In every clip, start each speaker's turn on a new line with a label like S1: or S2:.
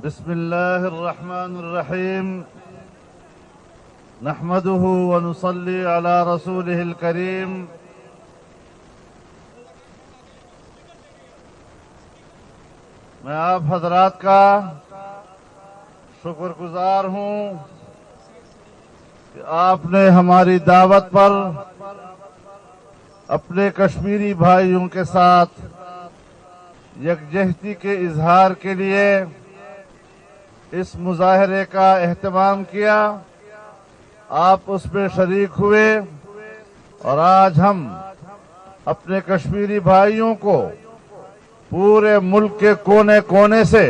S1: بسم الله الرحمن الرحيم نحمده ونصلي على رسوله الكريم میں آپ حضرات کا شکر گزار ہوں کہ آپ نے ہماری دعوت پر اپنے کشمیری بھائیوں کے ساتھ یکجہتی کے اظہار کے لیے اس مظاہرے کا اہتمام کیا. آپ اس میں شریک ہوئے اور آج ہم اپنے کشمیری بھائیوں کو پورے ملک کے کونے کونے سے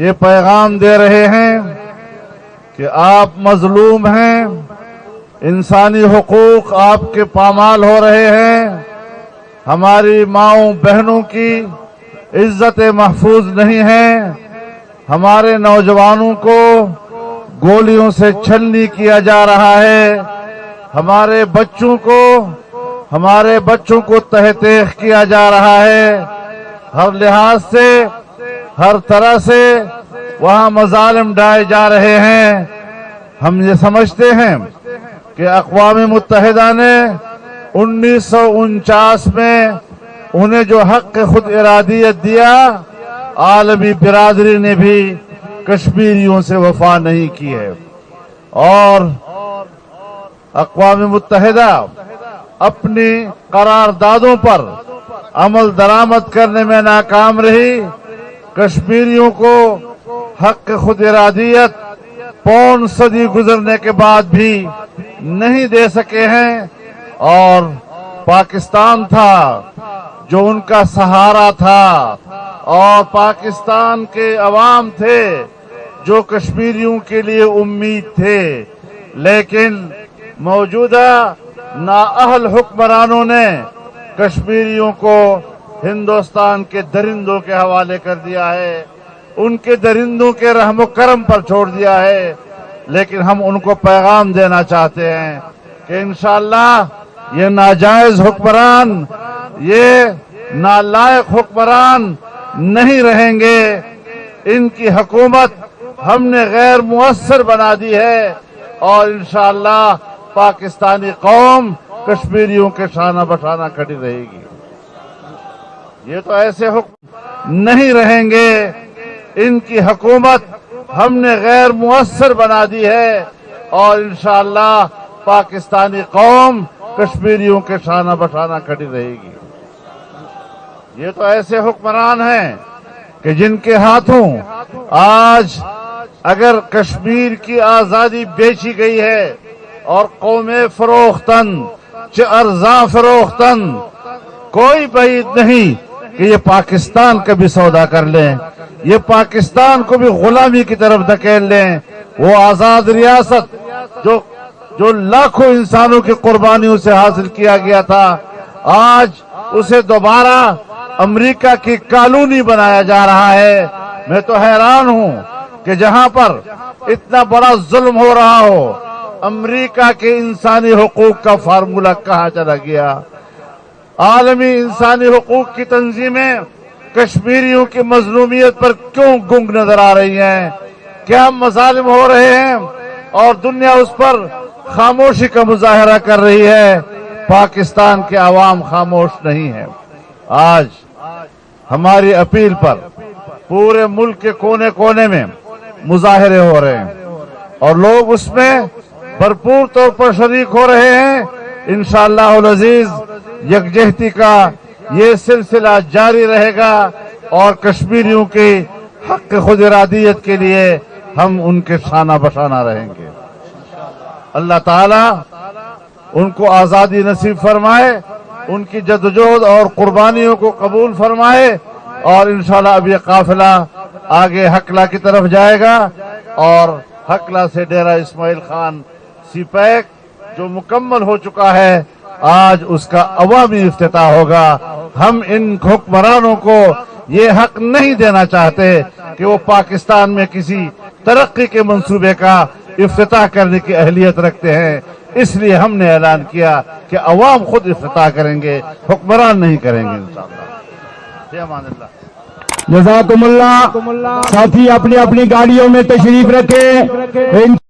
S1: یہ پیغام دے رہے ہیں کہ آپ مظلوم ہیں، انسانی حقوق آپ کے پامال ہو رہے ہیں، ہماری ماؤں بہنوں کی عزت محفوظ نہیں ہے، ہمارے نوجوانوں کو گولیوں سے چھلنی کیا جا رہا ہے، ہمارے بچوں کو تہ تیغ کیا جا رہا ہے، ہر لحاظ سے ہر طرح سے وہاں مظالم ڈھائے جا رہے ہیں. ہم یہ سمجھتے ہیں کہ اقوام متحدہ نے 1949 میں انہیں جو حق خود ارادیت دیا، عالمی برادری نے بھی کشمیریوں سے وفا نہیں کی ہے، اور اقوام متحدہ اپنی قراردادوں پر عمل درآمد کرنے میں ناکام رہی. کشمیریوں کو حق خود ارادیت پون صدی گزرنے کے بعد بھی نہیں دے سکے ہیں، اور پاکستان تھا جو ان کا سہارا تھا، اور پاکستان کے عوام تھے جو کشمیریوں کے لیے امید تھے. لیکن موجودہ نااہل حکمرانوں نے کشمیریوں کو ہندوستان کے درندوں کے حوالے کر دیا ہے، ان کے درندوں کے رحم و کرم پر چھوڑ دیا ہے. لیکن ہم ان کو پیغام دینا چاہتے ہیں کہ انشاءاللہ یہ ناجائز حکمران، یہ نالائق حکمران نہیں رہیں گے. ان کی حکومت ہم نے غیر مؤثر بنا دی ہے، اور انشاءاللہ پاکستانی قوم کشمیریوں کے شانہ بشانہ کھڑی رہے گی. یہ تو ایسے حکم نہیں رہیں گے. ان کی حکومت ہم نے غیر مؤثر بنا دی ہے، اور انشاءاللہ پاکستانی قوم کشمیریوں کے شانہ بشانہ کھڑی رہے گی. یہ تو ایسے حکمران ہیں کہ جن کے ہاتھوں آج اگر کشمیر کی آزادی بیچی گئی ہے اور قومیں فروختن ارزاں فروختن، کوئی بعید نہیں کہ یہ پاکستان کا بھی سودا کر لیں، یہ پاکستان کو بھی غلامی کی طرف دھکیل لیں. وہ آزاد ریاست جو لاکھوں انسانوں کی قربانیوں سے حاصل کیا گیا تھا، آج اسے دوبارہ امریکہ کی کالونی بنایا جا رہا ہے. میں تو حیران ہوں کہ جہاں پر اتنا بڑا ظلم ہو رہا ہو، امریکہ کے انسانی حقوق کا فارمولہ کہاں چلا گیا؟ عالمی انسانی حقوق کی تنظیمیں کشمیریوں کی مظلومیت پر کیوں گنگ نظر آ رہی ہیں؟ کیا مظالم ہو رہے ہیں اور دنیا اس پر خاموشی کا مظاہرہ کر رہی ہے؟ پاکستان کے عوام خاموش نہیں ہے. آج ہماری اپیل پر پورے ملک کے کونے کونے میں مظاہرے ہو رہے ہیں، اور لوگ اس میں بھرپور طور پر شریک ہو رہے ہیں. انشاءاللہ العزیز یکجہتی کا یہ سلسلہ جاری رہے گا، اور کشمیریوں کے حق خود ارادیت کے لیے ہم ان کے شانہ بشانہ رہیں گے. اللہ تعالی ان کو آزادی نصیب فرمائے، ان کی جدوجہد اور قربانیوں کو قبول فرمائے. اور انشاءاللہ اب یہ قافلہ آگے حقلہ کی طرف جائے گا، اور حقلہ سے ڈیرہ اسماعیل خان سی پیک جو مکمل ہو چکا ہے، آج اس کا عوامی افتتاح ہوگا. ہم ان حکمرانوں کو یہ حق نہیں دینا چاہتے کہ وہ پاکستان میں کسی ترقی کے منصوبے کا افتتاح کرنے کی اہلیت رکھتے ہیں. اس لیے ہم نے اعلان کیا کہ عوام خود افتتاح کریں گے، حکمران نہیں کریں گے انشاءاللہ. فی امان اللہ.
S2: جزاکم اللہ. ساتھی اپنی اپنی گاڑیوں میں تشریف رکھیں.